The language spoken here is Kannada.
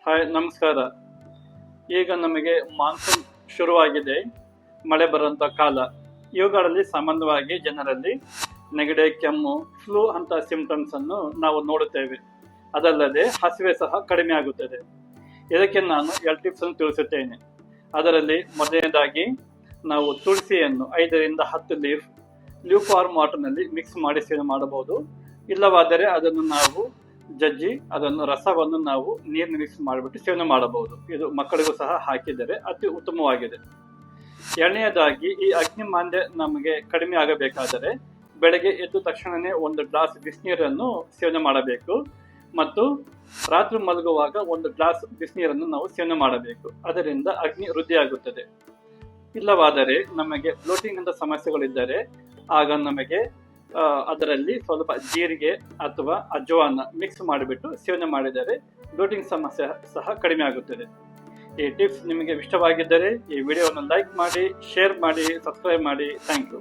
ಹಾಯ್, ನಮಸ್ಕಾರ. ಈಗ ನಮಗೆ ಮಾನ್ಸೂನ್ ಶುರುವಾಗಿದೆ, ಮಳೆ ಬರುವಂಥ ಕಾಲ. ಇವುಗಳಲ್ಲಿ ಸಾಮಾನ್ಯವಾಗಿ ಜನರಲ್ಲಿ ನೆಗಡಿ, ಕೆಮ್ಮು, ಫ್ಲೂ ಅಂತ ಸಿಂಪ್ಟಮ್ಸ್ ಅನ್ನು ನಾವು ನೋಡುತ್ತೇವೆ. ಅದಲ್ಲದೆ ಹಸಿವೆ ಸಹ ಕಡಿಮೆ ಆಗುತ್ತದೆ. ಇದಕ್ಕೆ ನಾನು 2 ಟಿಪ್ಸ್ ಅನ್ನು ತಿಳಿಸುತ್ತೇನೆ. ಅದರಲ್ಲಿ ಮೊದಲನೇದಾಗಿ ನಾವು ತುಳಸಿಯನ್ನು 5ರಿಂದ 10 ಲ್ಯೂಕ್ ವಾರ್ಮ್ ವಾಟರ್ನಲ್ಲಿ ಮಿಕ್ಸ್ ಮಾಡಿ ಸೇವನೆ ಮಾಡಬಹುದು. ಇಲ್ಲವಾದರೆ ಅದನ್ನು ನಾವು ಜಜ್ಜಿ ಅದನ್ನು ರಸವನ್ನು ನಾವು ನೀರಿನ ಮಿಕ್ಸ್ ಮಾಡಿಬಿಟ್ಟು ಸೇವನೆ ಮಾಡಬಹುದು. ಇದು ಮಕ್ಕಳಿಗೂ ಸಹ ಹಾಕಿದರೆ ಅತಿ ಉತ್ತಮವಾಗಿದೆ. ಎರಡನೆಯದಾಗಿ, ಈ ಅಗ್ನಿಮಾಂದ್ಯ ನಮಗೆ ಕಡಿಮೆ ಆಗಬೇಕಾದರೆ ಬೆಳಗ್ಗೆ ಎದ್ದ ತಕ್ಷಣವೇ 1 ಗ್ಲಾಸ್ ಬಿಸಿನೀರನ್ನು ಸೇವನೆ ಮಾಡಬೇಕು ಮತ್ತು ರಾತ್ರಿ ಮಲಗುವಾಗ 1 ಗ್ಲಾಸ್ ಬಿಸಿನೀರನ್ನು ನಾವು ಸೇವನೆ ಮಾಡಬೇಕು. ಅದರಿಂದ ಅಗ್ನಿ ವೃದ್ಧಿಯಾಗುತ್ತದೆ. ಇಲ್ಲವಾದರೆ ನಮಗೆ ಬ್ಲೋಟಿಂಗ್ ಅಂತ ಸಮಸ್ಯೆಗಳಿದ್ದರೆ ಆಗ ನಮಗೆ ಅದರಲ್ಲಿ ಸ್ವಲ್ಪ ಜೀರಿಗೆ ಅಥವಾ ಅಜ್ವಾನ ಮಿಕ್ಸ್ ಮಾಡಿಬಿಟ್ಟು ಸೇವನೆ ಮಾಡಿದರೆ ಬ್ಲೋಟಿಂಗ್ ಸಮಸ್ಯೆ ಸಹ ಕಡಿಮೆ ಆಗುತ್ತದೆ. ಈ ಟಿಪ್ಸ್ ನಿಮಗೆ ಇಷ್ಟವಾಗಿದ್ದರೆ ಈ ವಿಡಿಯೋವನ್ನು ಲೈಕ್ ಮಾಡಿ, ಶೇರ್ ಮಾಡಿ, ಸಬ್ಸ್ಕ್ರೈಬ್ ಮಾಡಿ. Thank you.